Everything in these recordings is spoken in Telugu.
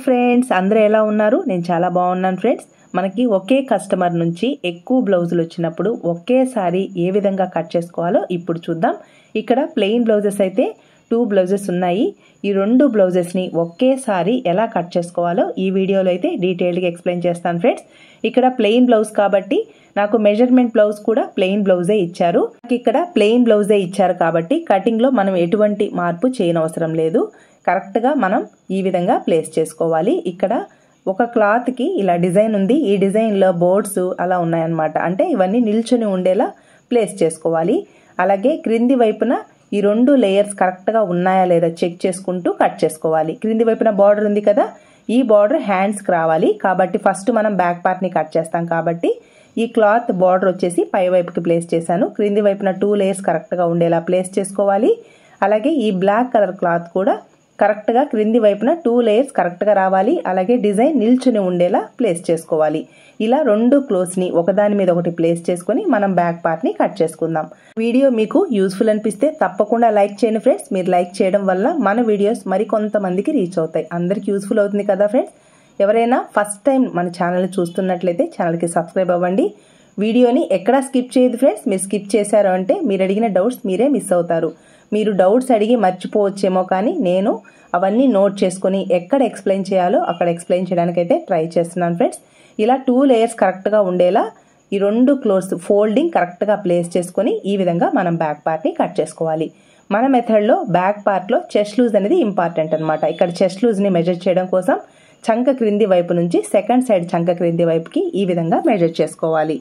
ఫ్రెండ్స్ అందరూ ఎలా ఉన్నారు? నేను చాలా బాగున్నాను ఫ్రెండ్స్. మనకి ఒకే కస్టమర్ నుంచి ఎక్కువ బ్లౌజులు వచ్చినప్పుడు ఒకేసారి ఏ విధంగా కట్ చేసుకోవాలో ఇప్పుడు చూద్దాం. ఇక్కడ ప్లెయిన్ బ్లౌజెస్ అయితే 2 బ్లౌజెస్ ఉన్నాయి. ఈ 2 బ్లౌజెస్ని ఒకేసారి ఎలా కట్ చేసుకోవాలో ఈ వీడియోలో అయితే డీటెయిల్గా ఎక్స్ప్లెయిన్ చేస్తాను ఫ్రెండ్స్. ఇక్కడ ప్లెయిన్ బ్లౌజ్ కాబట్టి నాకు మెజర్మెంట్ బ్లౌజ్ కూడా ప్లెయిన్ బ్లౌజే ఇచ్చారు. ఇక్కడ ప్లెయిన్ బ్లౌజే ఇచ్చారు కాబట్టి కటింగ్లో మనం ఎటువంటి మార్పు చేయనవసరం లేదు. కరెక్ట్గా మనం ఈ విధంగా ప్లేస్ చేసుకోవాలి. ఇక్కడ ఒక క్లాత్కి ఇలా డిజైన్ ఉంది. ఈ డిజైన్లో బోర్డ్స్ అలా ఉన్నాయన్నమాట. అంటే ఇవన్నీ నిల్చొని ఉండేలా ప్లేస్ చేసుకోవాలి. అలాగే క్రింది వైపున ఈ 2 లేయర్స్ కరెక్ట్గా ఉన్నాయా లేదా చెక్ చేసుకుంటూ కట్ చేసుకోవాలి. క్రింది వైపున బార్డర్ ఉంది కదా, ఈ బార్డర్ హ్యాండ్స్కి రావాలి. కాబట్టి ఫస్ట్ మనం బ్యాక్ పార్ట్ని కట్ చేస్తాం కాబట్టి ఈ క్లాత్ బార్డర్ వచ్చేసి పై వైపుకి ప్లేస్ చేశాను. క్రింది వైపున 2 లేయర్స్ కరెక్ట్గా ఉండేలా ప్లేస్ చేసుకోవాలి. అలాగే ఈ బ్లాక్ కలర్ క్లాత్ కూడా కరెక్ట్గా క్రింది వైపున 2 లేయర్స్ కరెక్ట్గా రావాలి. అలాగే డిజైన్ నిల్చుని ఉండేలా ప్లేస్ చేసుకోవాలి. ఇలా 2 క్లోత్స్ని ఒకదాని మీద ఒకటి ప్లేస్ చేసుకొని మనం బ్యాక్ పార్ట్ని కట్ చేసుకుందాం. వీడియో మీకు యూస్ఫుల్ అనిపిస్తే తప్పకుండా లైక్ చేయండి ఫ్రెండ్స్. మీరు లైక్ చేయడం వల్ల మన వీడియోస్ మరికొంతమందికి రీచ్ అవుతాయి. అందరికీ యూస్ఫుల్ అవుతుంది కదా ఫ్రెండ్స్. ఎవరైనా ఫస్ట్ టైం మన ఛానల్ చూస్తున్నట్లయితే ఛానల్కి సబ్స్క్రైబ్ అవ్వండి. వీడియోని ఎక్కడా స్కిప్ చేయదు ఫ్రెండ్స్. మీరు స్కిప్ చేశారు అంటే మీరు అడిగిన డౌట్స్ మీరే మిస్ అవుతారు. మీరు డౌట్స్ అడిగి మర్చిపోవచ్చేమో, కానీ నేను అవన్నీ నోట్ చేసుకొని ఎక్కడ ఎక్స్ప్లెయిన్ చేయాలో అక్కడ ఎక్స్ప్లెయిన్ చేయడానికి అయితే ట్రై చేస్తున్నాను ఫ్రెండ్స్. ఇలా 2 లేయర్స్ కరెక్ట్గా ఉండేలా ఈ 2 క్లోత్స్ ఫోల్డింగ్ కరెక్ట్గా ప్లేస్ చేసుకొని ఈ విధంగా మనం బ్యాక్ పార్ట్ని కట్ చేసుకోవాలి. మన మెథడ్లో బ్యాక్ పార్ట్లో చెస్ట్ లూజ్ అనేది ఇంపార్టెంట్ అనమాట. ఇక్కడ చెస్ట్ లూజ్ని మెజర్ చేయడం కోసం చంక క్రింది వైపు నుంచి సెకండ్ సైడ్ చంక క్రింది వైపుకి ఈ విధంగా మెజర్ చేసుకోవాలి.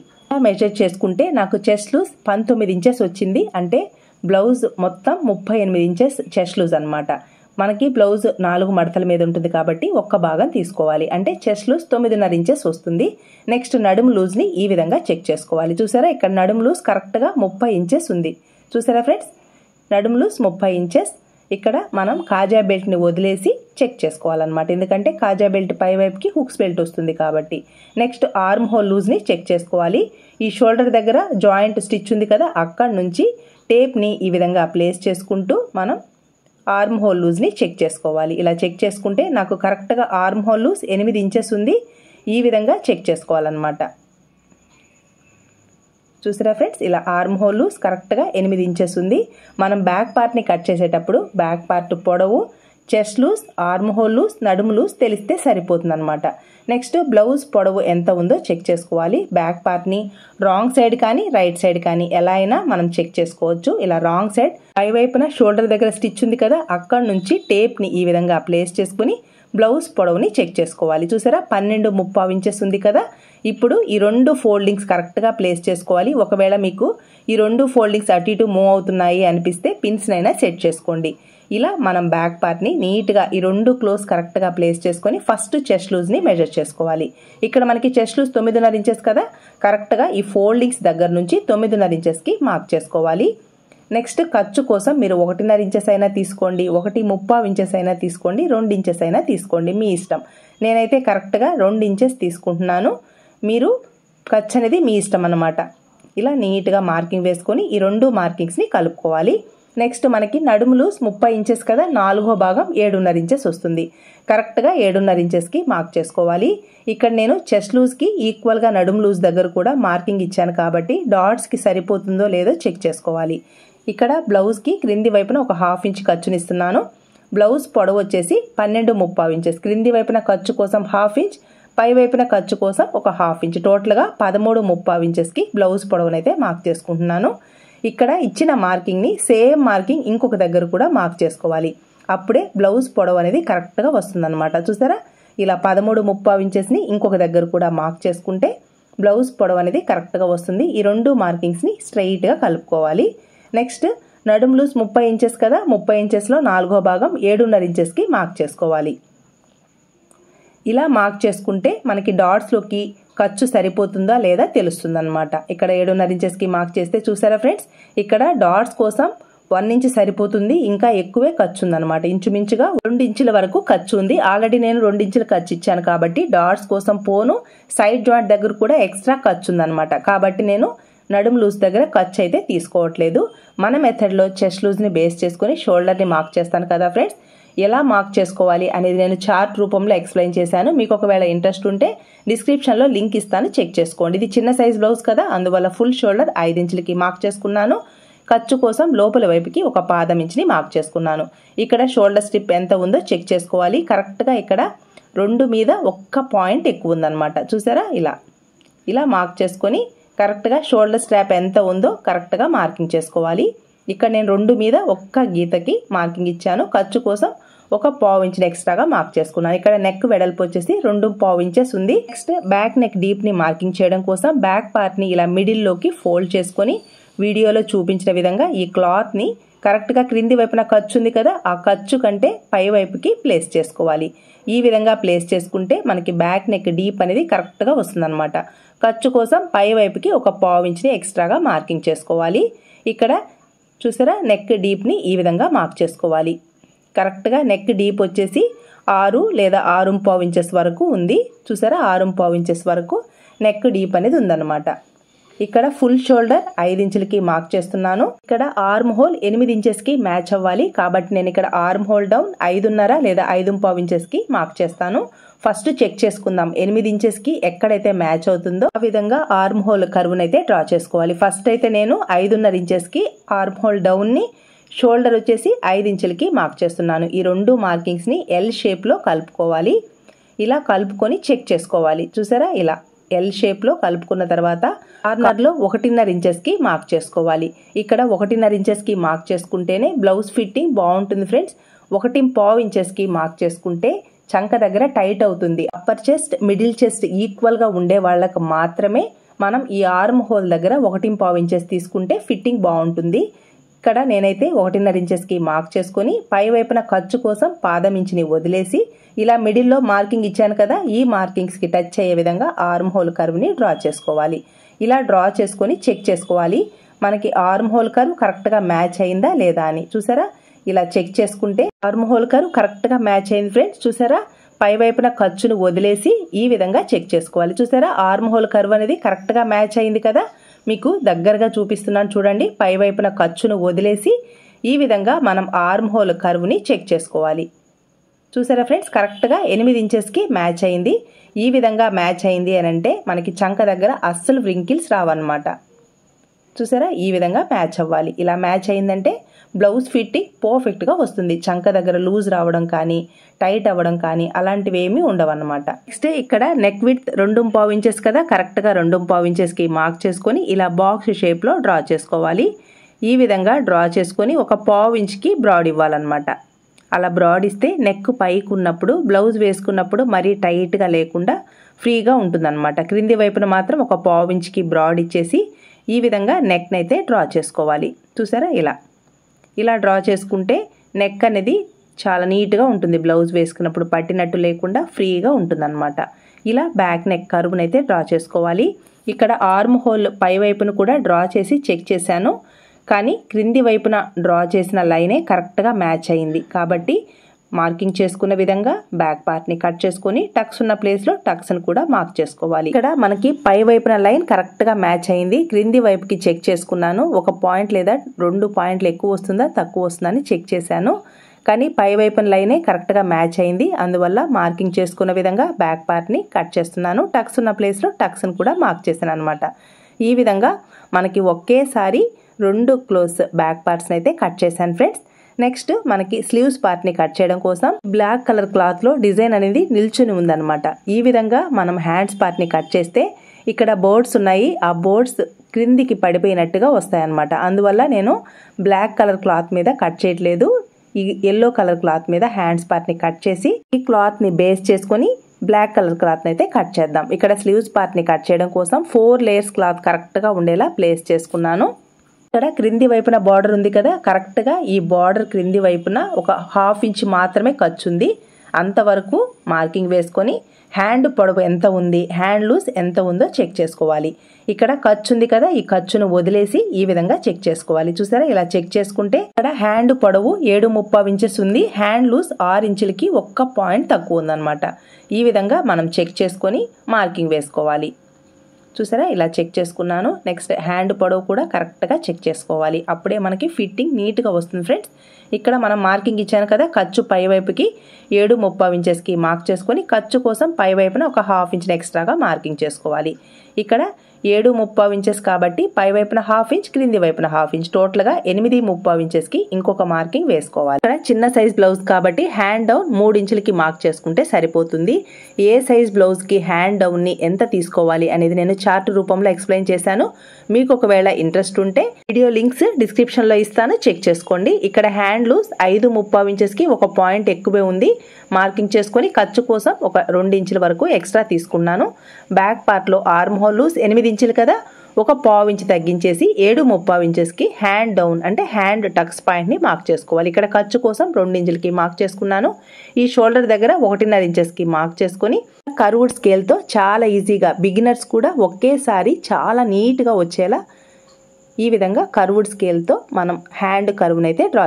మెజర్ చేసుకుంటే నాకు చెస్ట్ లూజ్ 19 ఇంచెస్ వచ్చింది. అంటే బ్లౌజ్ మొత్తం 38 ఇంచెస్ చెస్ట్ లూజ్ అనమాట. మనకి బ్లౌజ్ 4 మడతల మీద ఉంటుంది కాబట్టి ఒక్క భాగం తీసుకోవాలి. అంటే చెస్ట్ లూజ్ 9.5 ఇంచెస్ వస్తుంది. నెక్స్ట్ నడుము లూజ్ని ఈ విధంగా చెక్ చేసుకోవాలి. చూసారా, ఇక్కడ నడుము లూజ్ కరెక్ట్గా 30 ఇంచెస్ ఉంది. చూసారా ఫ్రెండ్స్, నడుము లూజ్ 30 ఇంచెస్. ఇక్కడ మనం కాజా బెల్ట్ని వదిలేసి చెక్ చేసుకోవాలన్నమాట. ఎందుకంటే కాజా బెల్ట్ పై వైపుకి హుక్స్ బెల్ట్ వస్తుంది కాబట్టి. నెక్స్ట్ ఆర్మ్ హోల్ లూజ్ని చెక్ చేసుకోవాలి. ఈ షోల్డర్ దగ్గర జాయింట్ స్టిచ్ ఉంది కదా, అక్కడ నుంచి టేప్ని ఈ విధంగా ప్లేస్ చేసుకుంటూ మనం ఆర్మ్ హోల్ లూజ్ని చెక్ చేసుకోవాలి. ఇలా చెక్ చేసుకుంటే నాకు కరెక్ట్గా ఆర్మ్ హోల్ లూజ్ 8 ఇంచెస్ ఉంది. ఈ విధంగా చెక్ చేసుకోవాలన్నమాట. చూసారా ఫ్రెండ్స్, ఇలా ఆర్మ్ హోల్ లూజ్ కరెక్ట్గా 8 ఇంచెస్ ఉంది. మనం బ్యాక్ పార్ట్ని కట్ చేసేటప్పుడు బ్యాక్ పార్ట్ పొడవు, chest loose, arm hole loose, నడుము లూజ్ తెలిస్తే సరిపోతుంది అనమాట. నెక్స్ట్ బ్లౌజ్ పొడవు ఎంత ఉందో చెక్ చేసుకోవాలి. బ్యాక్ పార్ట్ని రాంగ్ సైడ్ కానీ రైట్ సైడ్ కానీ ఎలా అయినా మనం చెక్ చేసుకోవచ్చు. ఇలా రాంగ్ సైడ్ పై వైపున షోల్డర్ దగ్గర స్టిచ్ ఉంది కదా, అక్కడ నుంచి టేప్ని ఈ విధంగా ప్లేస్ చేసుకుని బ్లౌజ్ పొడవుని చెక్ చేసుకోవాలి. చూసారా, 12.5 ఇంచెస్ ఉంది కదా. ఇప్పుడు ఈ 2 ఫోల్డింగ్స్ కరెక్ట్గా ప్లేస్ చేసుకోవాలి. ఒకవేళ మీకు ఈ 2 ఫోల్డింగ్స్ అటు ఇటు మూవ్ అవుతున్నాయి అనిపిస్తే పిన్స్నైనా సెట్ చేసుకోండి. ఇలా మనం బ్యాక్ పార్ట్ని నీట్గా ఈ 2 క్లోజ్ కరెక్ట్గా ప్లేస్ చేసుకొని ఫస్ట్ చెస్ట్ లూజ్ని మెజర్ చేసుకోవాలి. ఇక్కడ మనకి చెస్ట్ లూజ్ 9.5 ఇంచెస్ కదా, కరెక్ట్గా ఈ ఫోల్డింగ్స్ దగ్గర నుంచి 9.5 ఇంచెస్కి మార్క్ చేసుకోవాలి. నెక్స్ట్ ఖర్చు కోసం మీరు 1.5 ఇంచెస్ అయినా తీసుకోండి, 1.25 ఇంచెస్ అయినా తీసుకోండి, 2 ఇంచెస్ అయినా తీసుకోండి, మీ ఇష్టం. నేనైతే కరెక్ట్గా 2 ఇంచెస్ తీసుకుంటున్నాను. మీరు ఖర్చు అనేది మీ ఇష్టం అన్నమాట. ఇలా నీట్గా మార్కింగ్ వేసుకొని ఈ 2 మార్కింగ్స్ని కలుపుకోవాలి. నెక్స్ట్ మనకి నడుము లూజ్ 30 ఇంచెస్ కదా, 4వ భాగం 7.5 ఇంచెస్ వస్తుంది. కరెక్ట్గా 7.5 ఇంచెస్కి మార్క్ చేసుకోవాలి. ఇక్కడ నేను చెస్ట్ లూజ్కి ఈక్వల్గా నడుము లూజ్ దగ్గర కూడా మార్కింగ్ ఇచ్చాను కాబట్టి డాట్స్కి సరిపోతుందో లేదో చెక్ చేసుకోవాలి. ఇక్కడ బ్లౌజ్కి క్రింది వైపున ఒక 1/2 ఇంచ్ ఖర్చునిస్తున్నాను. బ్లౌజ్ పొడవు వచ్చేసి 12.5 ఇంచెస్. క్రింది వైపున ఖర్చు కోసం 1/2 ఇంచ్, పై వైపున ఖర్చు కోసం ఒక 1/2 ఇంచ్, టోటల్గా 13.5 ఇంచెస్కి బ్లౌజ్ పొడవునైతే మార్క్ చేసుకుంటున్నాను. ఇక్కడ ఇచ్చిన మార్కింగ్ని సేమ్ మార్కింగ్ ఇంకొక దగ్గర కూడా మార్క్ చేసుకోవాలి. అప్పుడే బ్లౌజ్ పొడవు అనేది కరెక్ట్గా వస్తుందన్నమాట. చూసారా, ఇలా 13.5 ఇంచెస్ని ఇంకొక దగ్గర కూడా మార్క్ చేసుకుంటే బ్లౌజ్ పొడవు అనేది కరెక్ట్గా వస్తుంది. ఈ 2 మార్కింగ్స్ని స్ట్రైట్గా కలుపుకోవాలి. నెక్స్ట్ నడుము లూజ్ 30 ఇంచెస్ కదా, 30 ఇంచెస్లో 4వ భాగం 7.5 ఇంచెస్కి మార్క్ చేసుకోవాలి. ఇలా మార్క్ చేసుకుంటే మనకి డాట్స్లోకి ఖర్చు సరిపోతుందా లేదా తెలుస్తుంది అనమాట. ఇక్కడ 7.5 ఇంచెస్కి మార్క్ చేస్తే చూసారా ఫ్రెండ్స్, ఇక్కడ డాట్స్ కోసం 1 ఇంచ్ సరిపోతుంది, ఇంకా ఎక్కువే ఖర్చు ఉందన్నమాట. ఇంచుమించుగా 2 ఇంచుల వరకు ఖర్చు ఉంది. ఆల్రెడీ నేను 2 ఇంచుల ఖర్చు ఇచ్చాను కాబట్టి డాట్స్ కోసం పోను, సైడ్ జాయింట్ దగ్గర కూడా ఎక్స్ట్రా ఖర్చు ఉందన్నమాట. కాబట్టి నేను నడుము లూజ్ దగ్గర ఖర్చు అయితే తీసుకోవట్లేదు. మన మెథడ్లో చెస్ట్ లూజ్ని బేస్ చేసుకుని షోల్డర్ని మార్క్ చేస్తాను కదా ఫ్రెండ్స్. ఎలా మార్క్ చేసుకోవాలి అనేది నేను చార్ట్ రూపంలో ఎక్స్ప్లెయిన్ చేశాను. మీకు ఒకవేళ ఇంట్రెస్ట్ ఉంటే డిస్క్రిప్షన్లో లింక్ ఇస్తాను, చెక్ చేసుకోండి. ఇది చిన్న సైజ్ బ్లౌజ్ కదా, అందువల్ల ఫుల్ షోల్డర్ 5 ఇంచులకి మార్క్ చేసుకున్నాను. ఖర్చు కోసం లోపల వైపుకి ఒక పాదం ఇంచుని మార్క్ చేసుకున్నాను. ఇక్కడ షోల్డర్ స్ట్రిప్ ఎంత ఉందో చెక్ చేసుకోవాలి. కరెక్ట్గా ఇక్కడ 2 మీద 1 పాయింట్ ఎక్కువ ఉందన్నమాట. చూసారా, ఇలా మార్క్ చేసుకొని కరెక్ట్గా షోల్డర్ స్ట్రాప్ ఎంత ఉందో కరెక్ట్గా మార్కింగ్ చేసుకోవాలి. ఇక్కడ నేను 2 మీద 1 గీతకి మార్కింగ్ ఇచ్చాను. ఖర్చు కోసం 1.5 ఇంచుని ఎక్స్ట్రాగా మార్క్ చేసుకున్నాను. ఇక్కడ నెక్ వెడల్పు వచ్చేసి 2.5 ఇంచెస్ ఉంది. నెక్స్ట్ బ్యాక్ నెక్ డీప్ని మార్కింగ్ చేయడం కోసం బ్యాక్ పార్ట్ని ఇలా మిడిల్లోకి ఫోల్డ్ చేసుకొని వీడియోలో చూపించిన విధంగా ఈ క్లాత్ని కరెక్ట్గా క్రింది వైపున ఖర్చు ఉంది కదా, ఆ ఖర్చు కంటే పై వైపుకి ప్లేస్ చేసుకోవాలి. ఈ విధంగా ప్లేస్ చేసుకుంటే మనకి బ్యాక్ నెక్ డీప్ అనేది కరెక్ట్గా వస్తుందన్నమాట. ఖర్చు కోసం పై వైపుకి 1.5 ఇంచుని ఎక్స్ట్రాగా మార్కింగ్ చేసుకోవాలి. ఇక్కడ చూసారా, నెక్ డీప్ని ఈ విధంగా మార్క్ చేసుకోవాలి. కరెక్ట్గా నెక్ డీప్ వచ్చేసి 6 లేదా 6.5 ఇంచెస్ వరకు ఉంది. చూసారా, 6.5 ఇంచెస్ వరకు నెక్ డీప్ అనేది ఉందన్నమాట. ఇక్కడ ఫుల్ షోల్డర్ 5 ఇంచులకి మార్క్ చేస్తున్నాను. ఇక్కడ ఆర్మ్ హోల్ 8 ఇంచెస్కి మ్యాచ్ అవ్వాలి కాబట్టి నేను ఇక్కడ ఆర్మ్ హోల్ డౌన్ 5.5 లేదా 5.5 ఇంచెస్కి మార్క్ చేస్తాను. ఫస్ట్ చెక్ చేసుకుందాం 8 ఇంచెస్కి ఎక్కడైతే మ్యాచ్ అవుతుందో ఆ విధంగా ఆర్మ్ హోల్ కర్వ్ని అయితే డ్రా చేసుకోవాలి. ఫస్ట్ అయితే నేను 5.5 ఇంచెస్కి ఆర్మ్ హోల్ డౌన్ని, షోల్డర్ వచ్చేసి 5 ఇంచులకి మార్క్ చేస్తున్నాను. ఈ 2 మార్కింగ్స్ని ఎల్ షేప్లో కలుపుకోవాలి. ఇలా కలుపుకొని చెక్ చేసుకోవాలి. చూసారా, ఇలా ఎల్ షేప్లో కలుపుకున్న తర్వాత కార్నర్లో 1.5 ఇంచెస్కి మార్క్ చేసుకోవాలి. ఇక్కడ 1.5 ఇంచెస్కి మార్క్ చేసుకుంటేనే బ్లౌజ్ ఫిట్టింగ్ బాగుంటుంది ఫ్రెండ్స్. 1.5 ఇంచెస్కి మార్క్ చేసుకుంటే చంక దగ్గర టైట్ అవుతుంది. అప్పర్ చెస్ట్ మిడిల్ చెస్ట్ ఈక్వల్గా ఉండే వాళ్ళకు మాత్రమే మనం ఈ ఆర్మ్ హోల్ దగ్గర 1.5 ఇంచెస్ తీసుకుంటే ఫిట్టింగ్ బాగుంటుంది. ఇక్కడ నేనైతే 1.5 ఇంచెస్కి మార్క్ చేసుకొని పై వైపున ఖర్చు కోసం పాదం ఇంచుని వదిలేసి ఇలా మిడిల్లో మార్కింగ్ ఇచ్చాను కదా, ఈ మార్కింగ్స్కి టచ్ అయ్యే విధంగా ఆర్మ్ హోల్ కర్వ్ని డ్రా చేసుకోవాలి. ఇలా డ్రా చేసుకొని చెక్ చేసుకోవాలి మనకి ఆర్మ్ హోల్ కర్వ్ కరెక్ట్గా మ్యాచ్ అయిందా లేదా అని. చూసారా, ఇలా చెక్ చేసుకుంటే ఆర్మ్ హోల్ కర్వ్ కరెక్ట్గా మ్యాచ్ అయింది ఫ్రెండ్స్. చూసారా, పై వైపున ఖర్చును వదిలేసి ఈ విధంగా చెక్ చేసుకోవాలి. చూసారా, ఆర్మ్ హోల్ కర్వ్ అనేది కరెక్ట్గా మ్యాచ్ అయింది కదా, మీకు దగ్గరగా చూపిస్తున్నాను చూడండి. పై వైపున ఖర్చును వదిలేసి ఈ విధంగా మనం ఆర్మ్ హోల్ కర్వ్ని చెక్ చేసుకోవాలి. చూసారా ఫ్రెండ్స్, కరెక్ట్గా 8 ఇంచెస్కి మ్యాచ్ అయింది. ఈ విధంగా మ్యాచ్ అయింది అని అంటే మనకి చంక దగ్గర అస్సలు వ్రింకిల్స్ రావన్నమాట. చూసారా, ఈ విధంగా మ్యాచ్ అవ్వాలి. ఇలా మ్యాచ్ అయిందంటే బ్లౌజ్ ఫిట్టింగ్ పర్ఫెక్ట్గా వస్తుంది. చంక దగ్గర లూజ్ రావడం కానీ టైట్ అవ్వడం కానీ అలాంటివి ఏమీ ఉండవన్నమాట. నెక్స్ట్ ఇక్కడ నెక్ విడ్త్ 2.5 ఇంచెస్ కదా, కరెక్ట్గా 2.5 ఇంచెస్కి మార్క్ చేసుకొని ఇలా బాక్స్ షేప్లో డ్రా చేసుకోవాలి. ఈ విధంగా డ్రా చేసుకొని 1.5 ఇంచ్కి బ్రాడ్ ఇవ్వాలన్నమాట. అలా బ్రాడ్ ఇస్తే నెక్ పైకి ఉన్నప్పుడు బ్లౌజ్ వేసుకున్నప్పుడు మరీ టైట్గా లేకుండా ఫ్రీగా ఉంటుందన్నమాట. క్రింది వైపున మాత్రం 1.5 ఇంచ్కి బ్రాడ్ ఇచ్చేసి ఈ విధంగా నెక్ని అయితే డ్రా చేసుకోవాలి. చూసారా, ఇలా డ్రా చేసుకుంటే నెక్ అనేది చాలా నీట్గా ఉంటుంది. బ్లౌజ్ వేసుకున్నప్పుడు పట్టినట్టు లేకుండా ఫ్రీగా ఉంటుందన్నమాట. ఇలా బ్యాక్ నెక్ కర్వ్ని అయితే డ్రా చేసుకోవాలి. ఇక్కడ ఆర్మ్ హోల్ పై వైపును కూడా డ్రా చేసి చెక్ చేశాను, కానీ క్రింది వైపున డ్రా చేసిన లైనే కరెక్ట్గా మ్యాచ్ అయింది కాబట్టి మార్కింగ్ చేసుకున్న విధంగా బ్యాక్ పార్ట్ని కట్ చేసుకొని టక్స్ ఉన్న ప్లేస్లో టక్స్ని కూడా మార్క్ చేసుకోవాలి. ఇక్కడ మనకి పై వైపున లైన్ కరెక్ట్గా మ్యాచ్ అయింది. క్రింది వైపుకి చెక్ చేసుకున్నాను. 1 పాయింట్ లేదా 2 పాయింట్లు ఎక్కువ వస్తుందా తక్కువ వస్తుందని చెక్ చేశాను, కానీ పై వైపున లైనే కరెక్ట్గా మ్యాచ్ అయింది. అందువల్ల మార్కింగ్ చేసుకున్న విధంగా బ్యాక్ పార్ట్ని కట్ చేస్తున్నాను. టక్స్ ఉన్న ప్లేస్లో టక్స్ని కూడా మార్క్ చేశాను అనమాట. ఈ విధంగా మనకి ఒకేసారి 2 క్లోజ్ బ్యాక్ పార్ట్స్ని అయితే కట్ చేశాను ఫ్రెండ్స్. నెక్స్ట్ మనకి స్లీవ్స్ పార్ట్ని కట్ చేయడం కోసం బ్లాక్ కలర్ క్లాత్లో డిజైన్ అనేది నిల్చుని ఉందన్నమాట. ఈ విధంగా మనం హ్యాండ్స్ పార్ట్ని కట్ చేస్తే ఇక్కడ బోర్డ్స్ ఉన్నాయి, ఆ బోర్డ్స్ క్రిందికి పడిపోయినట్టుగా వస్తాయన్నమాట. అందువల్ల నేను బ్లాక్ కలర్ క్లాత్ మీద కట్ చేయట్లేదు, ఈ ఎల్లో కలర్ క్లాత్ మీద హ్యాండ్స్ పార్ట్ని కట్ చేసి ఈ క్లాత్ని బేస్ చేసుకొని బ్లాక్ కలర్ క్లాత్ని అయితే కట్ చేద్దాం. ఇక్కడ స్లీవ్స్ పార్ట్ని కట్ చేయడం కోసం 4 లేయర్స్ క్లాత్ కరెక్ట్గా ఉండేలా ప్లేస్ చేసుకున్నాను. ఇక్కడ క్రింది వైపున బార్డర్ ఉంది కదా, కరెక్ట్గా ఈ బార్డర్ క్రింది వైపున 1/2 ఇంచ్ మాత్రమే ఖర్చు ఉంది. అంతవరకు మార్కింగ్ వేసుకొని హ్యాండ్ పొడవు ఎంత ఉంది, హ్యాండ్ లూజ్ ఎంత ఉందో చెక్ చేసుకోవాలి. ఇక్కడ ఖర్చు ఉంది కదా, ఈ ఖర్చును వదిలేసి ఈ విధంగా చెక్ చేసుకోవాలి. చూసారా, ఇలా చెక్ చేసుకుంటే ఇక్కడ హ్యాండ్ పొడవు 7.5 ఇంచెస్ ఉంది, హ్యాండ్ లూజ్ 6 ఇంచులకి 1 పాయింట్ తక్కువ ఉందన్నమాట. ఈ విధంగా మనం చెక్ చేసుకొని మార్కింగ్ వేసుకోవాలి. చూసారా ఇలా చెక్ చేసుకున్నాను. నెక్స్ట్ హ్యాండ్ పొడవు కూడా కరెక్ట్గా చెక్ చేసుకోవాలి, అప్పుడే మనకి ఫిట్టింగ్ నీట్గా వస్తుంది ఫ్రెండ్స్. ఇక్కడ మనం మార్కింగ్ ఇచ్చాను కదా, ఖర్చు పై వైపుకి 7.35 ఇంచెస్కి మార్క్ చేసుకొని ఖర్చు కోసం పై వైపున ఒక 1/2 ఇంచ్ ఎక్స్ట్రాగా మార్కింగ్ చేసుకోవాలి. ఇక్కడ 7.35 ఇంచెస్ కాబట్టి పై వైపున 1/2 ఇంచ్, క్రింది వైపున 1/2 ఇంచ్, టోటల్గా 8.35 ఇంచెస్కి ఇంకొక మార్కింగ్ వేసుకోవాలి. ఇక్కడ చిన్న సైజ్ బ్లౌజ్ కాబట్టి హ్యాండ్ డౌన్ 3 ఇంచులకి మార్క్ చేసుకుంటే సరిపోతుంది. ఏ సైజ్ బ్లౌజ్కి హ్యాండ్ డౌన్ని ఎంత తీసుకోవాలి అనేది నేను చార్ట్ రూపంలో ఎక్స్ప్లెయిన్ చేశాను. మీకు ఒకవేళ ఇంట్రెస్ట్ ఉంటే వీడియో లింక్స్ డిస్క్రిప్షన్లో ఇస్తాను, చెక్ చేసుకోండి. ఇక్కడ హ్యాండ్ లూజ్ 5.35 ఇంచెస్కి ఒక పాయింట్ ఎక్కువే ఉంది, మార్కింగ్ చేసుకొని ఖర్చు కోసం ఒక 2 ఇంచుల వరకు ఎక్స్ట్రా తీసుకున్నాను. బ్యాక్ పార్ట్లో ఆర్మ్ హోల్ లూజ్ 8 ఇంచులు కదా, ఒక 1/4 ఇంచ్ తగ్గించేసి 7.35 ఇంచెస్కి హ్యాండ్ డౌన్ అంటే హ్యాండ్ టక్స్ పాయింట్ని మార్క్ చేసుకోవాలి. ఇక్కడ ఖర్చు కోసం 2 ఇంచులకి మార్క్ చేసుకున్నాను. ఈ షోల్డర్ దగ్గర 1.5 ఇంచెస్కి మార్క్ చేసుకొని కర్వ్డ్ స్కేల్తో చాలా ఈజీగా బిగినర్స్ కూడా ఒకేసారి చాలా నీట్గా వచ్చేలా ఈ విధంగా కర్వ్డ్ స్కేల్తో మనం హ్యాండ్ కర్వ్నైతే డ్రా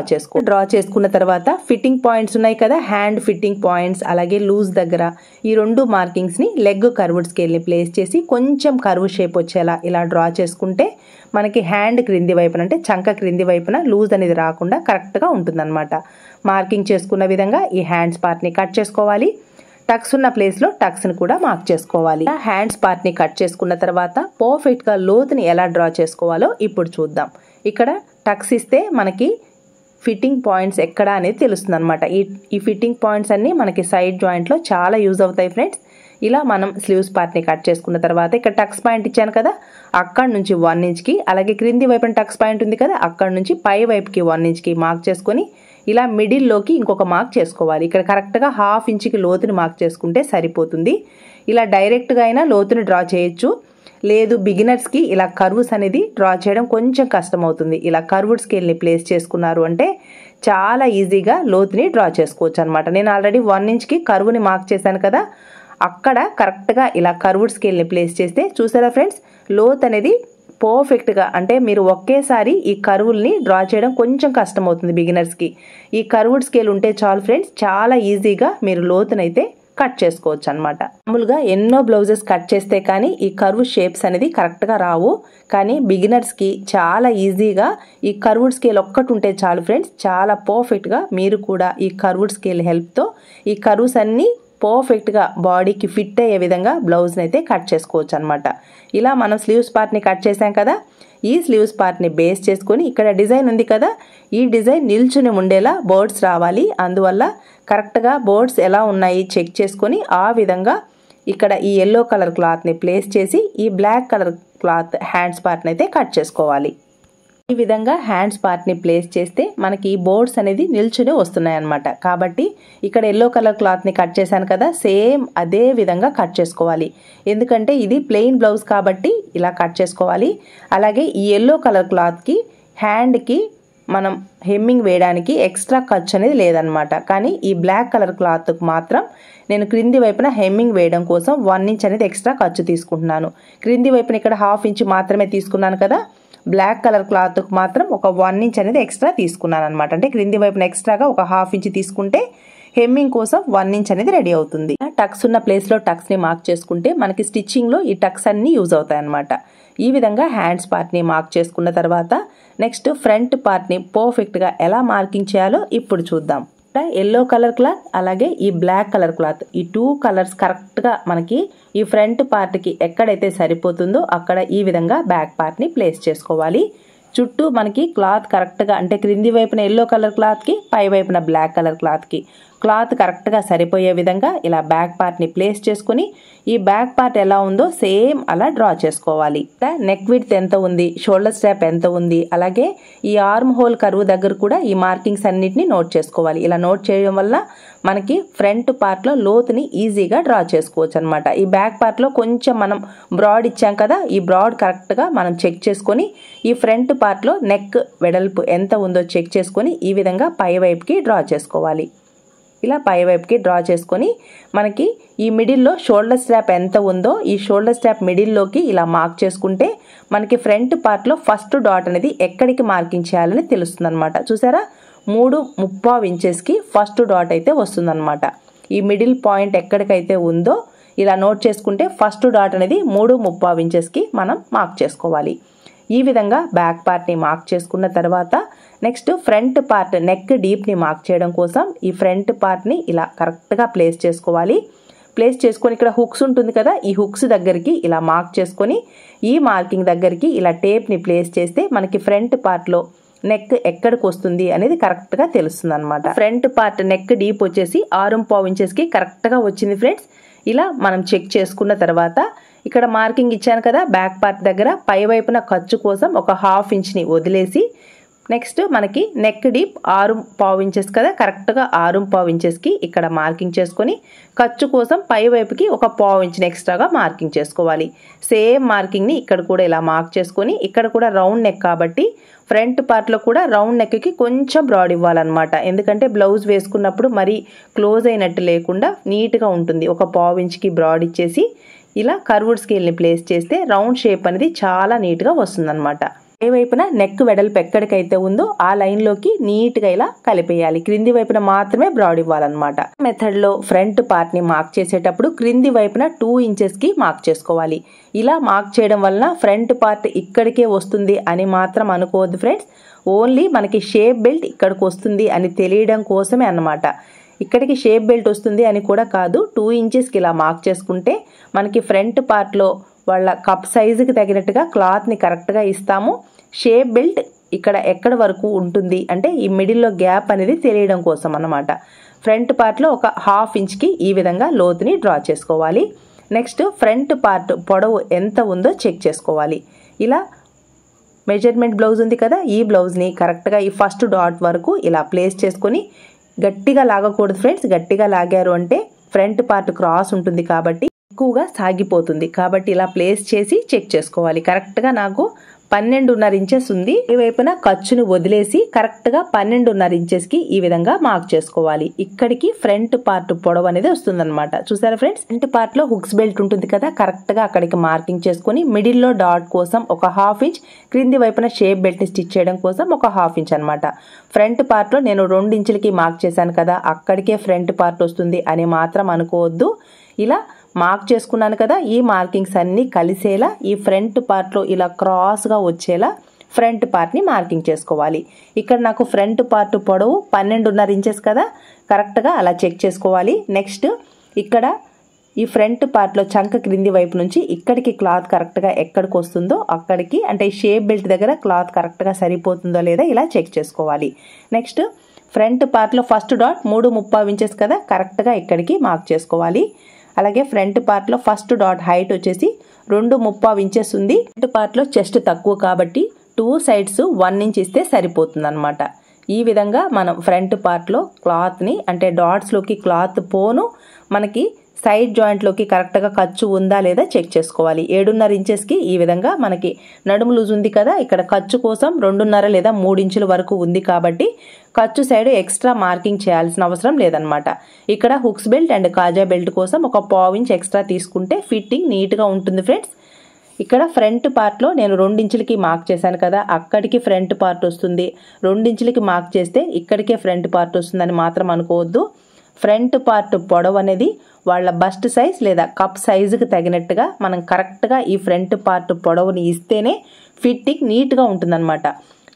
చేసుకున్న తర్వాత ఫిట్టింగ్ పాయింట్స్ ఉన్నాయి కదా, హ్యాండ్ ఫిట్టింగ్ పాయింట్స్ అలాగే లూజ్ దగ్గర ఈ 2 మార్కింగ్స్ని లెగ్ కర్వ్డ్ స్కేల్ని ప్లేస్ చేసి కొంచెం కర్వ్ షేప్ వచ్చేలా ఇలా డ్రా చేసుకుంటే మనకి హ్యాండ్ క్రింది వైపున అంటే చంక క్రింది వైపున లూజ్ అనేది రాకుండా కరెక్ట్గా ఉంటుందన్నమాట. మార్కింగ్ చేసుకున్న విధంగా ఈ హ్యాండ్స్ పార్ట్ని కట్ చేసుకోవాలి. టక్స్ ఉన్న ప్లేస్లో టక్స్ని కూడా మార్క్ చేసుకోవాలి. హ్యాండ్స్ పార్ట్ని కట్ చేసుకున్న తర్వాత పర్ఫెక్ట్గా లోతుని ఎలా డ్రా చేసుకోవాలో ఇప్పుడు చూద్దాం. ఇక్కడ టక్స్ ఇస్తే మనకి ఫిట్టింగ్ పాయింట్స్ ఎక్కడ అనేది తెలుస్తుంది అనమాట. ఈ ఫిట్టింగ్ పాయింట్స్ అన్నీ మనకి సైడ్ జాయింట్లో చాలా యూజ్ అవుతాయి ఫ్రెండ్స్. ఇలా మనం స్లీవ్స్ పార్ట్ని కట్ చేసుకున్న తర్వాత ఇక్కడ టక్స్ పాయింట్ ఇచ్చాను కదా, అక్కడ నుంచి 1 ఇంచ్కి అలాగే క్రింది వైపున టక్స్ పాయింట్ ఉంది కదా, అక్కడ నుంచి పై వైపుకి 1 ఇంచ్కి మార్క్ చేసుకొని ఇలా మిడిల్లోకి ఇంకొక మార్క్ చేసుకోవాలి. ఇక్కడ కరెక్ట్గా 1/2 ఇంచ్కి లోతుని మార్క్ చేసుకుంటే సరిపోతుంది. ఇలా డైరెక్ట్గా అయినా లోతుని డ్రా చేయొచ్చు, లేదు బిగినర్స్కి ఇలా కర్వ్స్ అనేది డ్రా చేయడం కొంచెం కష్టం అవుతుంది. ఇలా కర్వ్డ్ స్కేల్ని ప్లేస్ చేసుకున్నారు అంటే చాలా ఈజీగా లోతుని డ్రా చేసుకోవచ్చు అనమాట. నేను ఆల్రెడీ 1 ఇంచ్కి కర్వ్ని మార్క్ చేశాను కదా, అక్కడ కరెక్ట్గా ఇలా కర్వ్డ్ స్కేల్ని ప్లేస్ చేస్తే చూసారా ఫ్రెండ్స్, లోత్ అనేది పర్ఫెక్ట్గా అంటే మీరు ఒకేసారి ఈ కర్వుల్ని డ్రా చేయడం కొంచెం కష్టం అవుతుంది బిగినర్స్కి. ఈ కర్వ్డ్ స్కేల్ ఉంటే చాలు ఫ్రెండ్స్, చాలా ఈజీగా మీరు లోతునైతే కట్ చేసుకోవచ్చు అనమాట. మామూలుగా ఎన్నో బ్లౌజెస్ కట్ చేస్తే కానీ ఈ కర్వ్ షేప్స్ అనేది కరెక్ట్గా రావు, కానీ బిగినర్స్కి చాలా ఈజీగా ఈ కర్వ్డ్ స్కేల్ ఒక్కటి ఉంటే చాలు ఫ్రెండ్స్, చాలా పర్ఫెక్ట్గా మీరు కూడా ఈ కర్వ్డ్ స్కేల్ హెల్ప్తో ఈ కర్వ్స్ అన్నీ పర్ఫెక్ట్గా బాడీకి ఫిట్ అయ్యే విధంగా బ్లౌజ్ని అయితే కట్ చేసుకోవచ్చు అనమాట. ఇలా మనం స్లీవ్స్ పార్ట్ని కట్ చేసాం కదా, ఈ స్లీవ్స్ పార్ట్ని బేస్ చేసుకొని ఇక్కడ డిజైన్ ఉంది కదా, ఈ డిజైన్ నిల్చుని ఉండేలా బర్డ్స్ రావాలి. అందువల్ల కరెక్ట్గా బర్డ్స్ ఎలా ఉన్నాయి చెక్ చేసుకొని ఆ విధంగా ఇక్కడ ఈ ఎల్లో కలర్ క్లాత్ని ప్లేస్ చేసి ఈ బ్లాక్ కలర్ క్లాత్ హ్యాండ్స్ పార్ట్ని అయితే కట్ చేసుకోవాలి. ఈ విధంగా హ్యాండ్స్ పార్ట్ని ప్లేస్ చేస్తే మనకి ఈ బోర్డ్స్ అనేది నిల్చుని వస్తున్నాయి అన్నమాట. కాబట్టి ఇక్కడ ఎల్లో కలర్ క్లాత్ని కట్ చేశాను కదా, సేమ్ అదే విధంగా కట్ చేసుకోవాలి. ఎందుకంటే ఇది ప్లెయిన్ బ్లౌజ్ కాబట్టి ఇలా కట్ చేసుకోవాలి. అలాగే ఈ ఎల్లో కలర్ క్లాత్కి హ్యాండ్కి మనం హెమ్మింగ్ వేయడానికి ఎక్స్ట్రా ఖర్చు అనేది లేదనమాట. కానీ ఈ బ్లాక్ కలర్ క్లాత్కి మాత్రం నేను క్రింది వైపున హెమ్మింగ్ వేయడం కోసం 1 ఇంచ్ అనేది ఎక్స్ట్రా ఖర్చు తీసుకుంటున్నాను. క్రింది వైపున ఇక్కడ 1/2 ఇంచ్ మాత్రమే తీసుకున్నాను కదా, బ్లాక్ కలర్ క్లాత్కి మాత్రం ఒక 1 ఇంచ్ అనేది ఎక్స్ట్రా తీసుకున్నాను అనమాట. అంటే క్రింది వైపున ఎక్స్ట్రాగా ఒక 1/2 ఇంచ్ తీసుకుంటే హెమ్మింగ్ కోసం 1 ఇంచ్ అనేది రెడీ అవుతుంది. టక్స్ ఉన్న ప్లేస్లో టక్స్ని మార్క్ చేసుకుంటే మనకి స్టిచ్చింగ్లో ఈ టక్స్ అన్నీ యూజ్ అవుతాయి అనమాట. ఈ విధంగా హ్యాండ్స్ పార్ట్ని మార్క్ చేసుకున్న తర్వాత నెక్స్ట్ ఫ్రంట్ పార్ట్ని పర్ఫెక్ట్గా ఎలా మార్కింగ్ చేయాలో ఇప్పుడు చూద్దాం. ఎల్లో కలర్ క్లాత్ అలాగే ఈ బ్లాక్ కలర్ క్లాత్ ఈ 2 కలర్స్ కరెక్ట్గా మనకి ఈ ఫ్రంట్ పార్ట్కి ఎక్కడైతే సరిపోతుందో అక్కడ ఈ విధంగా బ్యాక్ పార్ట్ని ప్లేస్ చేసుకోవాలి. చుట్టూ మనకి క్లాత్ కరెక్ట్గా అంటే క్రింది వైపున ఎల్లో కలర్ క్లాత్కి పై వైపున బ్లాక్ కలర్ క్లాత్కి క్లాత్ కరెక్ట్గా సరిపోయే విధంగా ఇలా బ్యాక్ పార్ట్ని ప్లేస్ చేసుకుని ఈ బ్యాక్ పార్ట్ ఎలా ఉందో సేమ్ అలా డ్రా చేసుకోవాలి. నెక్ విడ్త్ ఎంత ఉంది, షోల్డర్ స్ట్రాప్ ఎంత ఉంది, అలాగే ఈ ఆర్మ్ హోల్ కర్వ్ దగ్గర కూడా ఈ మార్కింగ్స్ అన్నిటిని నోట్ చేసుకోవాలి. ఇలా నోట్ చేయడం వల్ల మనకి ఫ్రంట్ పార్ట్లో లోతుని ఈజీగా డ్రా చేసుకోవచ్చు అనమాట. ఈ బ్యాక్ పార్ట్లో కొంచెం మనం బ్రాడ్ ఇచ్చాం కదా, ఈ బ్రాడ్ కరెక్ట్గా మనం చెక్ చేసుకొని ఈ ఫ్రంట్ పార్ట్లో నెక్ వెడల్పు ఎంత ఉందో చెక్ చేసుకొని ఈ విధంగా పై వైపుకి డ్రా చేసుకోవాలి. ఇలా పై వైపుకి డ్రా చేసుకొని మనకి ఈ మిడిల్లో షోల్డర్ స్ట్రాప్ ఎంత ఉందో ఈ షోల్డర్ స్ట్రాప్ మిడిల్లోకి ఇలా మార్క్ చేసుకుంటే మనకి ఫ్రంట్ పార్ట్లో ఫస్ట్ డాట్ అనేది ఎక్కడికి మార్కింగ్ చేయాలని తెలుస్తుంది అనమాట. చూసారా, 3.35 ఇంచెస్కి ఫస్ట్ డాట్ అయితే వస్తుందన్నమాట. ఈ మిడిల్ పాయింట్ ఎక్కడికైతే ఉందో ఇలా నోట్ చేసుకుంటే ఫస్ట్ డాట్ అనేది 3.75 ఇంచెస్కి మనం మార్క్ చేసుకోవాలి. ఈ విధంగా బ్యాక్ పార్ట్ని మార్క్ చేసుకున్న తర్వాత నెక్స్ట్ ఫ్రంట్ పార్ట్ నెక్ డీప్ని మార్క్ చేయడం కోసం ఈ ఫ్రంట్ పార్ట్ని ఇలా కరెక్ట్గా ప్లేస్ చేసుకోవాలి. ప్లేస్ చేసుకొని ఇక్కడ హుక్స్ ఉంటుంది కదా, ఈ హుక్స్ దగ్గరికి ఇలా మార్క్ చేసుకొని ఈ మార్కింగ్ దగ్గరికి ఇలా టేప్ని ప్లేస్ చేస్తే మనకి ఫ్రంట్ పార్ట్లో నెక్ ఎక్కడికి వస్తుంది అనేది కరెక్ట్గా తెలుస్తుంది అనమాట. ఫ్రంట్ పార్ట్ నెక్ డీప్ వచ్చేసి 6.5 ఇంచెస్కి కరెక్ట్గా వచ్చింది ఫ్రెండ్స్. ఇలా మనం చెక్ చేసుకున్న తర్వాత ఇక్కడ మార్కింగ్ ఇచ్చాను కదా బ్యాక్ పార్ట్ దగ్గర, పై వైపున ఖర్చు కోసం ఒక 1/2 ఇంచ్ని వదిలేసి నెక్స్ట్ మనకి నెక్ డీప్ 6.5 ఇంచెస్ కదా, కరెక్ట్గా 6.5 ఇంచెస్కి ఇక్కడ మార్కింగ్ చేసుకొని ఖర్చు కోసం పై వైపుకి ఒక 1/2 ఇంచ్ని ఎక్స్ట్రాగా మార్కింగ్ చేసుకోవాలి. సేమ్ మార్కింగ్ని ఇక్కడ కూడా ఇలా మార్క్ చేసుకొని ఇక్కడ కూడా రౌండ్ నెక్ కాబట్టి ఫ్రంట్ పార్ట్లో కూడా రౌండ్ నెక్కి కొంచెం బ్రాడ్ ఇవ్వాలన్నమాట. ఎందుకంటే బ్లౌజ్ వేసుకున్నప్పుడు మరీ క్లోజ్ అయినట్టు లేకుండా నీట్గా ఉంటుంది. ఒక 1/2 ఇంచ్కి బ్రాడ్ ఇచ్చేసి ఇలా కర్వ్డ్ స్కేల్ని ప్లేస్ చేస్తే రౌండ్ షేప్ అనేది చాలా నీట్గా వస్తుందన్నమాట. ఏ వైపున నెక్ వెడల్పు ఎక్కడికైతే ఉందో ఆ లైన్లోకి నీట్గా ఇలా కలిపేయాలి. క్రింది వైపున మాత్రమే బ్రాడ్ ఇవ్వాలన్నమాట. మెథడ్లో ఫ్రంట్ పార్ట్ని మార్క్ చేసేటప్పుడు క్రింది వైపున 2 ఇంచెస్కి మార్క్ చేసుకోవాలి. ఇలా మార్క్ చేయడం వలన ఫ్రంట్ పార్ట్ ఇక్కడికే వస్తుంది అని మాత్రం అనుకోవద్దు ఫ్రెండ్స్. ఓన్లీ మనకి షేప్ బెల్ట్ ఇక్కడికి వస్తుంది అని తెలియడం కోసమే అన్నమాట. ఇక్కడికి షేప్ బెల్ట్ వస్తుంది అని కూడా కాదు. 2 ఇంచెస్కి ఇలా మార్క్ చేసుకుంటే మనకి ఫ్రంట్ పార్ట్లో వాళ్ళ కప్ సైజుకి తగినట్టుగా క్లాత్ని కరెక్ట్గా ఇస్తాము. షేప్ బెల్ట్ ఇక్కడ ఎక్కడ వరకు ఉంటుంది అంటే ఈ మిడిల్లో గ్యాప్ అనేది తెలియడం కోసం అన్నమాట. ఫ్రంట్ పార్ట్లో ఒక 1/2 ఇంచ్కి ఈ విధంగా లోతుని డ్రా చేసుకోవాలి. నెక్స్ట్ ఫ్రంట్ పార్ట్ పొడవు ఎంత ఉందో చెక్ చేసుకోవాలి. ఇలా మెజర్మెంట్ బ్లౌజ్ ఉంది కదా, ఈ బ్లౌజ్ని కరెక్ట్గా ఈ ఫస్ట్ డాట్ వరకు ఇలా ప్లేస్ చేసుకొని గట్టిగా లాగకూడదు ఫ్రెండ్స్. గట్టిగా లాగారు అంటే ఫ్రంట్ పార్ట్ క్రాస్ ఉంటుంది కాబట్టి ఎక్కువగా సాగిపోతుంది. కాబట్టి ఇలా ప్లేస్ చేసి చెక్ చేసుకోవాలి. కరెక్ట్గా నాకు 12.5 ఇంచెస్ ఉంది. ఈ వైపున ఖర్చును వదిలేసి కరెక్ట్గా 12.5 ఇంచెస్కి ఈ విధంగా మార్క్ చేసుకోవాలి. ఇక్కడికి ఫ్రంట్ పార్ట్ పొడవు అనేది వస్తుందన్నమాట. చూసారా ఫ్రెండ్స్, ఫ్రంట్ పార్ట్లో హుక్స్ బెల్ట్ ఉంటుంది కదా, కరెక్ట్గా అక్కడికి మార్కింగ్ చేసుకొని మిడిల్లో డాట్ కోసం ఒక 1/2 ఇంచ్, క్రింది వైపున షేప్ బెల్ట్ని స్టిచ్ చేయడం కోసం ఒక 1/2 ఇంచ్ అనమాట. ఫ్రంట్ పార్ట్లో నేను 2 ఇంచులకి మార్క్ చేశాను కదా, అక్కడికే ఫ్రంట్ పార్ట్ వస్తుంది అని మాత్రం అనుకోవద్దు. ఇలా మార్క్ చేసుకున్నాను కదా, ఈ మార్కింగ్స్ అన్నీ కలిసేలా ఈ ఫ్రంట్ పార్ట్లో ఇలా క్రాస్గా వచ్చేలా ఫ్రంట్ పార్ట్ని మార్కింగ్ చేసుకోవాలి. ఇక్కడ నాకు ఫ్రంట్ పార్ట్ పొడవు 12.5 ఇంచెస్ కదా, కరెక్ట్గా అలా చెక్ చేసుకోవాలి. నెక్స్ట్ ఇక్కడ ఈ ఫ్రంట్ పార్ట్లో చంక క్రింది వైపు నుంచి ఇక్కడికి క్లాత్ కరెక్ట్గా ఎక్కడికి వస్తుందో అక్కడికి, అంటే షేప్ బెల్ట్ దగ్గర క్లాత్ కరెక్ట్గా సరిపోతుందో లేదా ఇలా చెక్ చేసుకోవాలి. నెక్స్ట్ ఫ్రంట్ పార్ట్లో ఫస్ట్ డాట్ 3.35 ఇంచెస్ కదా, కరెక్ట్గా ఇక్కడికి మార్క్ చేసుకోవాలి. అలాగే ఫ్రంట్ పార్ట్లో ఫస్ట్ డాట్ హైట్ వచ్చేసి 2.35 ఇంచెస్ ఉంది. ఫ్రంట్ పార్ట్లో చెస్ట్ తక్కువ కాబట్టి 2 సైడ్స్ 1 ఇంచ్ ఇస్తే సరిపోతుంది అనమాట. ఈ విధంగా మనం ఫ్రంట్ పార్ట్లో క్లాత్ని అంటే డాట్స్లోకి క్లాత్ పోను మనకి సైడ్ జాయింట్లోకి కరెక్ట్గా ఖర్చు ఉందా లేదా చెక్ చేసుకోవాలి. 7.5 ఇంచెస్కి ఈ విధంగా మనకి నడుము లూజ్ ఉంది కదా, ఇక్కడ ఖర్చు కోసం 2.5 లేదా 3 ఇంచుల వరకు ఉంది కాబట్టి ఖర్చు సైడ్ ఎక్స్ట్రా మార్కింగ్ చేయాల్సిన అవసరం లేదనమాట. ఇక్కడ హుక్స్ బెల్ట్ అండ్ కాజా బెల్ట్ కోసం ఒక 1/4 ఇంచ్ ఎక్స్ట్రా తీసుకుంటే ఫిట్టింగ్ నీట్గా ఉంటుంది ఫ్రెండ్స్. ఇక్కడ ఫ్రంట్ పార్ట్లో నేను 2 ఇంచులకి మార్క్ చేశాను కదా, అక్కడికి ఫ్రంట్ పార్ట్ వస్తుంది. 2 ఇంచులకి మార్క్ చేస్తే ఇక్కడికే ఫ్రంట్ పార్ట్ వస్తుందని మాత్రం అనుకోవద్దు. ఫ్రంట్ పార్ట్ పొడవు అనేది వాళ్ళ బస్ట్ సైజ్ లేదా కప్ సైజుకి తగినట్టుగా మనం కరెక్ట్గా ఈ ఫ్రంట్ పార్ట్ పొడవుని ఇస్తేనే ఫిట్టింగ్ నీట్గా ఉంటుందన్నమాట.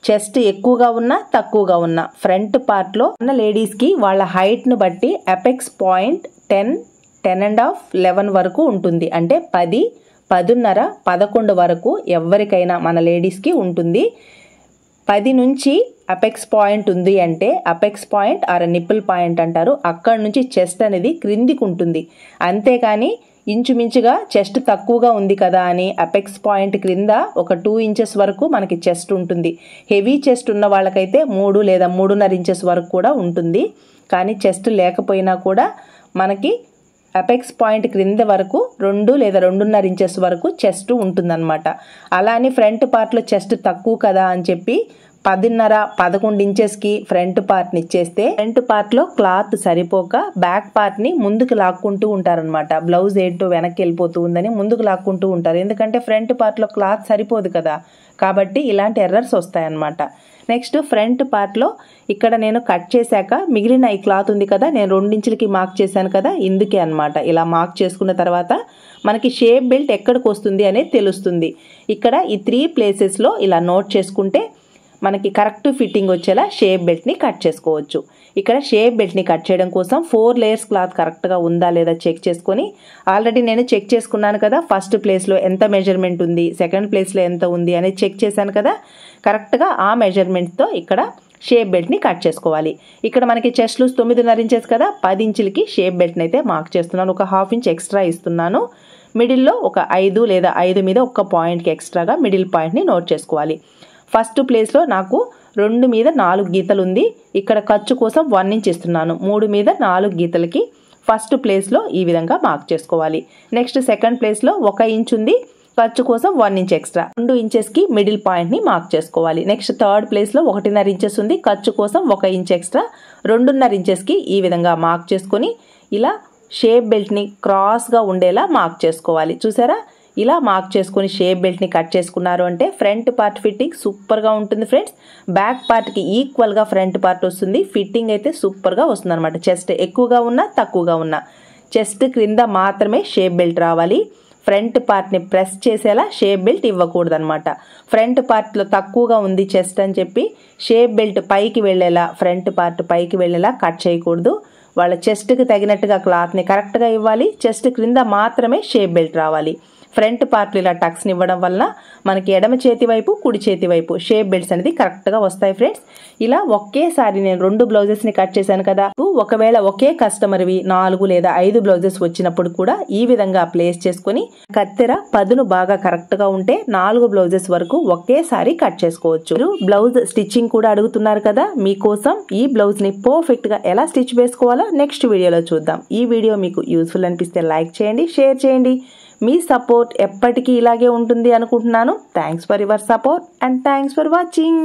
చెస్ట్ ఎక్కువగా ఉన్నా తక్కువగా ఉన్నా ఫ్రంట్ పార్ట్లో ఉన్న లేడీస్కి వాళ్ళ హైట్ను బట్టి అపెక్స్ పాయింట్ 10, 10.5, 11 వరకు ఉంటుంది. అంటే 10, 10.5, 11 వరకు ఎవరికైనా మన లేడీస్కి ఉంటుంది. 10 నుంచి అపెక్స్ పాయింట్ ఉంది అంటే apex point or nipple point అంటారు. అక్కడ నుంచి చెస్ట్ అనేది క్రిందికి ఉంటుంది. అంతేకాని ఇంచుమించుగా చెస్ట్ తక్కువగా ఉంది కదా అని అపెక్స్ పాయింట్ క్రింద ఒక 2 ఇంచెస్ వరకు మనకి చెస్ట్ ఉంటుంది. హెవీ చెస్ట్ ఉన్న వాళ్ళకైతే 3 లేదా 3.5 ఇంచెస్ వరకు కూడా ఉంటుంది. కానీ చెస్ట్ లేకపోయినా కూడా మనకి అపెక్స్ పాయింట్ క్రింద వరకు 2 లేదా 2.5 ఇంచెస్ వరకు చెస్ట్ ఉంటుందన్నమాట. అలానే ఫ్రంట్ పార్ట్లో చెస్ట్ తక్కువ కదా అని చెప్పి 10.5, 11 ఇంచెస్కి ఫ్రంట్ పార్ట్ని ఇచ్చేస్తే ఫ్రంట్ పార్ట్లో క్లాత్ సరిపోక బ్యాక్ పార్ట్ని ముందుకు లాక్కుంటూ ఉంటారనమాట. బ్లౌజ్ ఏంటో వెనక్కి వెళ్ళిపోతూ ఉందని ముందుకు లాక్కుంటూ ఉంటారు. ఎందుకంటే ఫ్రంట్ పార్ట్లో క్లాత్ సరిపోదు కదా, కాబట్టి ఇలాంటి ఎర్రర్స్ వస్తాయన్నమాట. నెక్స్ట్ ఫ్రంట్ పార్ట్లో ఇక్కడ నేను కట్ చేశాక మిగిలిన ఈ క్లాత్ ఉంది కదా, నేను 2 ఇంచులకి మార్క్ చేశాను కదా, ఇందుకే అన్నమాట. ఇలా మార్క్ చేసుకున్న తర్వాత మనకి షేప్ బెల్ట్ ఎక్కడికి వస్తుంది అనేది తెలుస్తుంది. ఇక్కడ ఈ 3 ప్లేసెస్లో ఇలా నోట్ చేసుకుంటే మనకి కరెక్ట్ ఫిట్టింగ్ వచ్చేలా షేప్ బెల్ట్ని కట్ చేసుకోవచ్చు. ఇక్కడ షేప్ బెల్ట్ని కట్ చేయడం కోసం 4 లేయర్స్ క్లాత్ కరెక్ట్గా ఉందా లేదా చెక్ చేసుకొని, ఆల్రెడీ నేను చెక్ చేసుకున్నాను కదా, ఫస్ట్ ప్లేస్లో ఎంత మెజర్మెంట్ ఉంది, సెకండ్ ప్లేస్లో ఎంత ఉంది అనేది చెక్ చేశాను కదా, కరెక్ట్గా ఆ మెజర్మెంట్తో ఇక్కడ షేప్ బెల్ట్ని కట్ చేసుకోవాలి. ఇక్కడ మనకి చెస్ట్ లూజ్ 9.5 ఇంచెస్ కదా, 10 ఇంచులకి షేప్ బెల్ట్ని అయితే మార్క్ చేస్తున్నాను. ఒక 1/2 ఇంచ్ ఎక్స్ట్రా ఇస్తున్నాను. మిడిల్లో ఒక 5 లేదా 5 మీద ఒక పాయింట్కి ఎక్స్ట్రాగా మిడిల్ పాయింట్ని నోట్ చేసుకోవాలి. ఫస్ట్ ప్లేస్లో నాకు 2 మీద 4 గీతలు ఉంది. ఇక్కడ ఖర్చు కోసం 1 ఇంచ్ ఇస్తున్నాను. 3 మీద 4 గీతలకి ఫస్ట్ ప్లేస్లో ఈ విధంగా మార్క్ చేసుకోవాలి. నెక్స్ట్ సెకండ్ ప్లేస్లో 1 ఇంచ్ ఉంది, ఖర్చు కోసం 1 ఇంచ్ ఎక్స్ట్రా, 2 ఇంచెస్కి మిడిల్ పాయింట్ని మార్క్ చేసుకోవాలి. నెక్స్ట్ థర్డ్ ప్లేస్లో 1.5 ఇంచెస్ ఉంది, ఖర్చు కోసం 1 ఇంచ్ ఎక్స్ట్రా, 2.5 ఇంచెస్కి ఈ విధంగా మార్క్ చేసుకొని ఇలా షేప్ బెల్ట్ని క్రాస్గా ఉండేలా మార్క్ చేసుకోవాలి. చూసారా, ఇలా మార్క్ చేసుకొని షేప్ బెల్ట్ని కట్ చేసుకున్నారు అంటే ఫ్రంట్ పార్ట్ ఫిట్టింగ్ సూపర్గా ఉంటుంది ఫ్రెండ్స్. బ్యాక్ పార్ట్కి ఈక్వల్గా ఫ్రంట్ పార్ట్ వస్తుంది. ఫిట్టింగ్ అయితే సూపర్గా వస్తుంది అనమాట. చెస్ట్ ఎక్కువగా ఉన్నా తక్కువగా ఉన్నా చెస్ట్ క్రింద మాత్రమే షేప్ బెల్ట్ రావాలి. ఫ్రంట్ పార్ట్ని ప్రెస్ చేసేలా షేప్ బెల్ట్ ఇవ్వకూడదు అనమాట. ఫ్రంట్ పార్ట్లో తక్కువగా ఉంది చెస్ట్ అని చెప్పి షేప్ బెల్ట్ పైకి వెళ్ళేలా, ఫ్రంట్ పార్ట్ పైకి వెళ్ళేలా కట్ చేయకూడదు. వాళ్ళ చెస్ట్కి తగినట్టుగా క్లాత్ని కరెక్ట్గా ఇవ్వాలి. చెస్ట్ క్రింద మాత్రమే షేప్ బెల్ట్ రావాలి. ఫ్రంట్ పార్ట్లు ఇలా టక్స్ని ఇవ్వడం వల్ల మనకి ఎడమ చేతి వైపు కుడి చేతి వైపు షేప్ బెల్ట్స్ అనేది కరెక్ట్గా వస్తాయి ఫ్రెండ్స్. ఇలా ఒకేసారి నేను 2 బ్లౌజెస్ని కట్ చేశాను కదా, ఒకవేళ ఒకే కస్టమర్వి 4 లేదా 5 బ్లౌజెస్ వచ్చినప్పుడు కూడా ఈ విధంగా ప్లేస్ చేసుకుని కత్తెర పదును బాగా కరెక్ట్గా ఉంటే 4 బ్లౌజెస్ వరకు ఒకేసారి కట్ చేసుకోవచ్చు. బ్లౌజ్ స్టిచ్చింగ్ కూడా అడుగుతున్నారు కదా, మీకోసం ఈ బ్లౌజ్ని పర్ఫెక్ట్గా ఎలా స్టిచ్ వేసుకోవాలో నెక్స్ట్ వీడియోలో చూద్దాం. ఈ వీడియో మీకు యూస్ఫుల్ అనిపిస్తే లైక్ చేయండి, షేర్ చేయండి. మీ సపోర్ట్ ఎప్పటికీ ఇలాగే ఉంటుంది అనుకుంటున్నాను. Thanks for your support and thanks for watching.